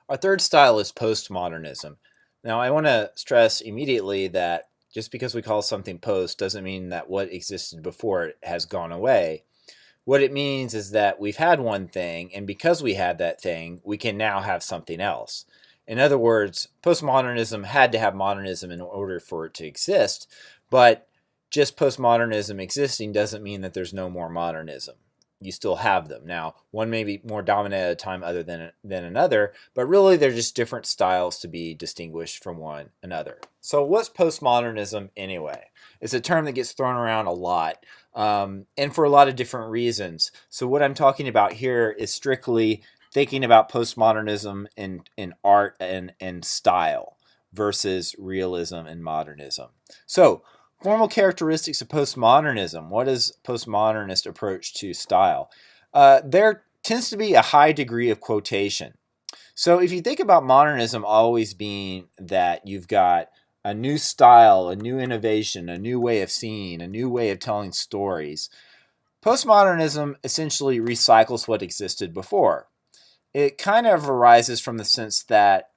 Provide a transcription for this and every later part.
Our third style is postmodernism. Now, I want to stress immediately that just because we call something post doesn't mean that what existed before it has gone away. What it means is that we've had one thing, and because we had that thing, we can now have something else. In other words, postmodernism had to have modernism in order for it to exist, but just postmodernism existing doesn't mean that there's no more modernism. You still have them. Now, one may be more dominant at a time other than another, but really they're just different styles to be distinguished from one another. So what's postmodernism anyway? It's a term that gets thrown around a lot, and for a lot of different reasons. So what I'm talking about here is strictly thinking about postmodernism in art and style versus realism and modernism. So formal characteristics of postmodernism. What is postmodernist approach to style? There tends to be a high degree of quotation. So if you think about modernism always being that you've got a new style, a new innovation, a new way of seeing, a new way of telling stories, postmodernism essentially recycles what existed before. It kind of arises from the sense that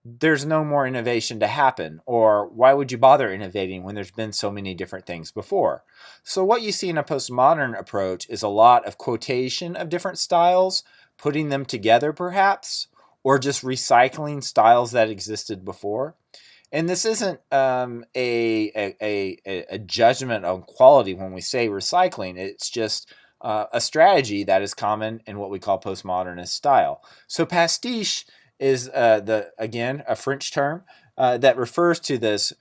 there's no more innovation to happen, or why would you bother innovating when there's been so many different things before? So what you see in a postmodern approach is a lot of quotation of different styles, putting them together perhaps, or just recycling styles that existed before. And this isn't a judgment on quality when we say recycling. It's just a strategy that is common in what we call postmodernist style. So pastiche is again a French term that refers to this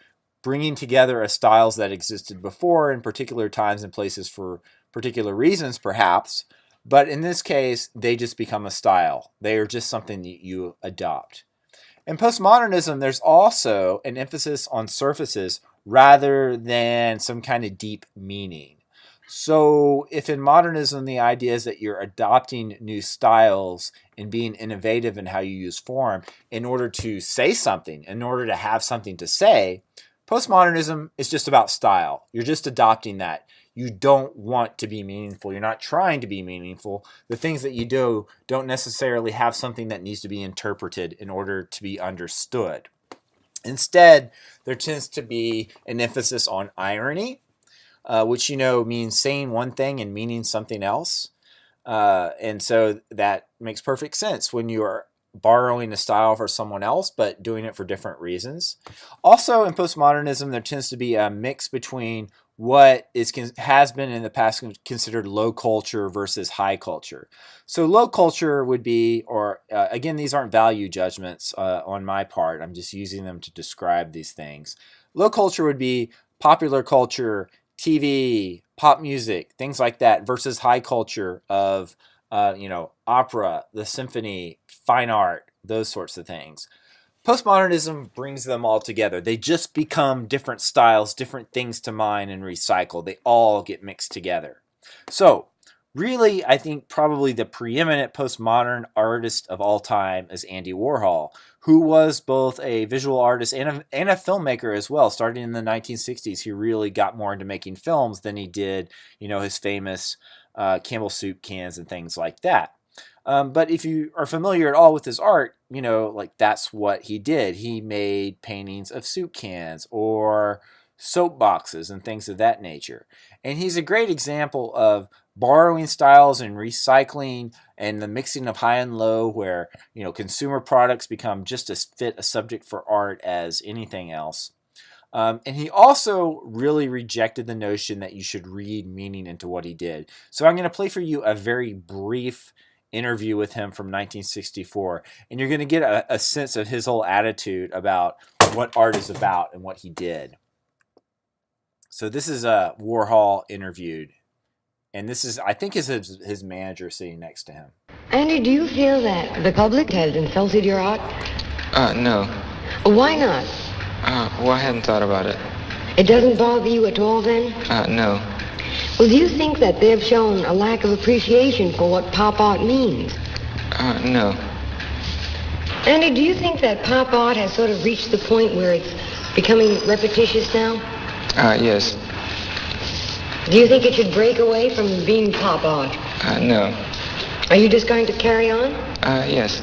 bringing together of styles that existed before in particular times and places for particular reasons, perhaps. But in this case, they just become a style. They are just something that you adopt. In postmodernism, there's also an emphasis on surfaces rather than some kind of deep meaning. So if in modernism the idea is that you're adopting new styles and being innovative in how you use form in order to say something, in order to have something to say, postmodernism is just about style. You're just adopting that. You don't want to be meaningful. You're not trying to be meaningful. The things that you do don't necessarily have something that needs to be interpreted in order to be understood. Instead, there tends to be an emphasis on irony, which means saying one thing and meaning something else. And so that makes perfect sense when you are borrowing a style for someone else, but doing it for different reasons. Also, in postmodernism, there tends to be a mix between what has been in the past considered low culture versus high culture. So low culture would be, or again, these aren't value judgments on my part. I'm just using them to describe these things. Low culture would be popular culture, TV, pop music, things like that, versus high culture of, opera, the symphony, fine art, those sorts of things. Postmodernism brings them all together. They just become different styles, different things to mine and recycle. They all get mixed together. So, really, I think probably the preeminent postmodern artist of all time is Andy Warhol, who was both a visual artist and a filmmaker as well. Starting in the 1960s, he really got more into making films than he did, his famous Campbell soup cans and things like that. But if you are familiar at all with his art, that's what he did. He made paintings of soup cans or soap boxes and things of that nature. And he's a great example of borrowing styles and recycling and the mixing of high and low where, consumer products become just as fit a subject for art as anything else. And he also really rejected the notion that you should read meaning into what he did. So I'm going to play for you a very brief interview with him from 1964, and you're going to get a sense of his whole attitude about what art is about and what he did. So this is Warhol interviewed, and this is, I think, is his manager sitting next to him. Andy, do you feel that the public has insulted your art? No. Why not? Well, I hadn't thought about it. It doesn't bother you at all, then? No. Well, do you think that they've shown a lack of appreciation for what pop art means? No. Andy, do you think that pop art has sort of reached the point where it's becoming repetitious now? Yes. Do you think it should break away from being pop art? No. Are you just going to carry on? Yes.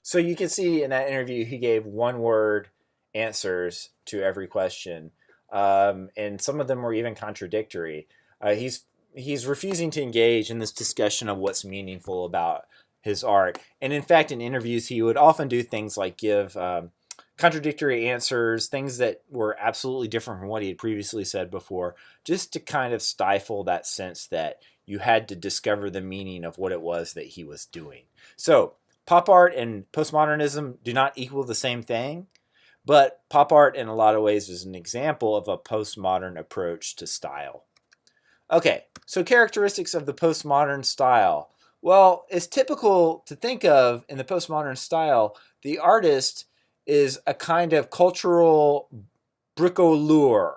So you can see in that interview, he gave one-word answers to every question, and some of them were even contradictory. He's refusing to engage in this discussion of what's meaningful about his art. And in fact, in interviews, he would often do things like give contradictory answers, things that were absolutely different from what he had previously said before, just to kind of stifle that sense that you had to discover the meaning of what it was that he was doing. So pop art and postmodernism do not equal the same thing, but pop art in a lot of ways is an example of a postmodern approach to style. Okay, so characteristics of the postmodern style. Well, it's typical to think of in the postmodern style, the artist is a kind of cultural bricoleur.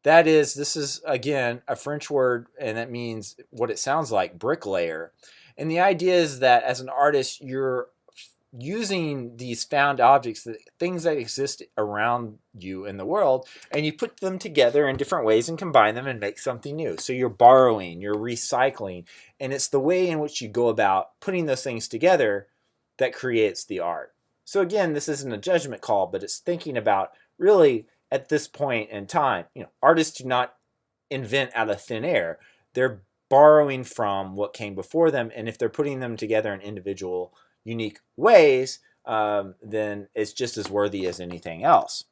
That is, this is, again, a French word, and that means what it sounds like, bricklayer. And the idea is that as an artist, you're using these found objects, things that exist around you in the world, and you put them together in different ways and combine them and make something new. So you're borrowing, you're recycling, and it's the way in which you go about putting those things together that creates the art. So again, this isn't a judgment call, but it's thinking about really at this point in time, artists do not invent out of thin air. They're borrowing from what came before them, and if they're putting them together in individual, unique ways, then it's just as worthy as anything else.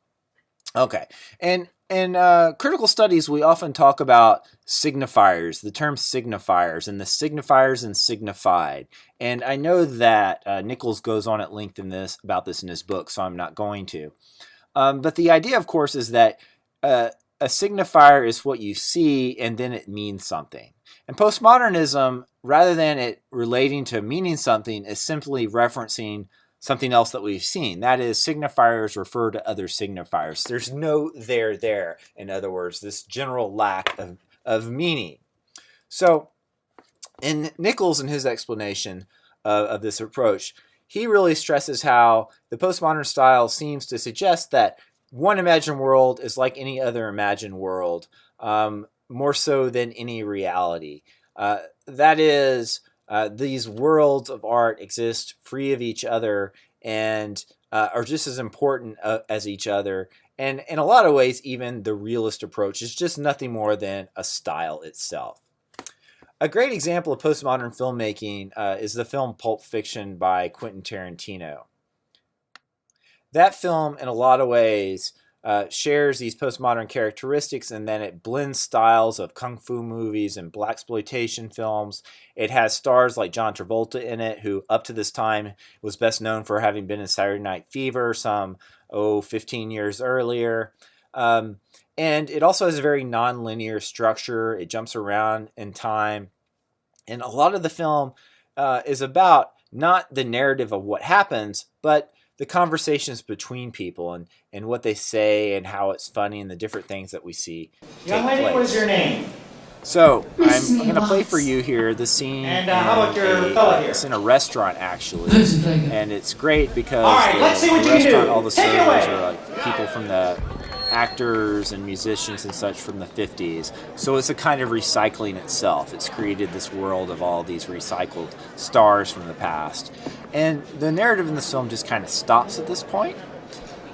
Okay, and in critical studies, we often talk about signifiers, the term signifiers, and the signifiers and signified. And I know that Nichols goes on at length about this in his book, so I'm not going to. But the idea, of course, is that a signifier is what you see, and then it means something. And postmodernism, rather than it relating to meaning something, is simply referencing something else that we've seen. That is, signifiers refer to other signifiers. There's no there. In other words, this general lack of meaning. So, in Nichols, in his explanation of this approach, he really stresses how the postmodern style seems to suggest that one imagined world is like any other imagined world, more so than any reality. That is, these worlds of art exist free of each other and are just as important as each other. And in a lot of ways, even the realist approach is just nothing more than a style itself. A great example of postmodern filmmaking is the film Pulp Fiction by Quentin Tarantino. That film, in a lot of ways, shares these postmodern characteristics, and then it blends styles of kung fu movies and blaxploitation films. It has stars like John Travolta in it, who up to this time was best known for having been in Saturday Night Fever 15 years earlier. And it also has a very non-linear structure. It jumps around in time. And a lot of the film is about not the narrative of what happens, but the conversations between people and what they say and how it's funny and the different things that we see Young lady, take what place. is your name? So I'm going to play for you here the scene. And how about your fella here? It's in a restaurant actually, and it's great because All right, let's see what the you can restaurant, do. all the Take it servers away. are like people from the actors and musicians and such from the 50s. So it's a kind of recycling itself. It's created this world of all these recycled stars from the past. And the narrative in this film just kind of stops at this point.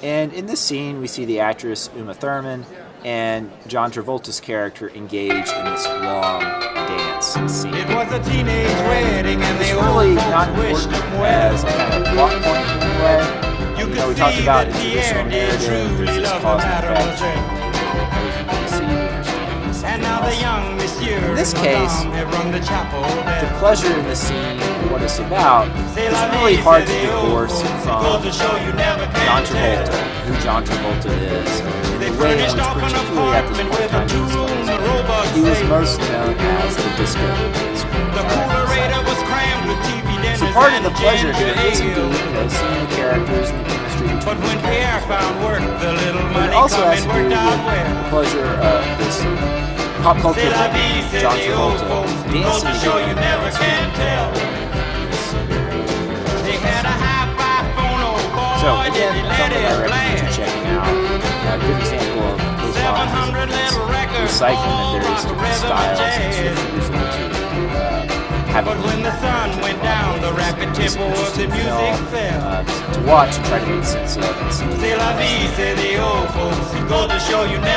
And in this scene, we see the actress Uma Thurman and John Travolta's character engage in this long dance scene. It was a teenage wedding and It's they really all not wished important him well. as a kind of plot point in any way. You We could talked see about that the the air traditional did narrative, truly there's this love the cause and matter effect, was there. everything that you see, you understand is And something now the else. young monsieur In this and case, madame have rung the chapel The bell. pleasure in the scene and what it's about C'est is la really vie, hard to c'est the old divorce folks. It from goes to show you never can John tell. Travolta, who John Travolta is, and They the way in furnished which, off an particularly at this apartment point in with a time, two-room robot he was safe. most known as the disco dancer. The coolerator was crammed with TV dinners So part of and the pleasure ginger here is ale. indeed, seeing the characters and the chemistry But between when these Pierre characters. found work, the little But money it also has coming to do worked out with well. the pleasure of this pop culture C'est la thing, vie, c'est John the old Travolta folks. Goes dancing to show you together. never can tell. They had a high-five phono, boy, So did again, you let something I it recommend you blast. checking out. A good example of postmodernism 700 little records, recycling of all various rock, different rhythm, and styles and jazz. structures into having But when the sun went down, the rapid this tempo of the interesting music film fell. to watch and try to make sense of and see. C'est la vie, say the old folks. Go to show you never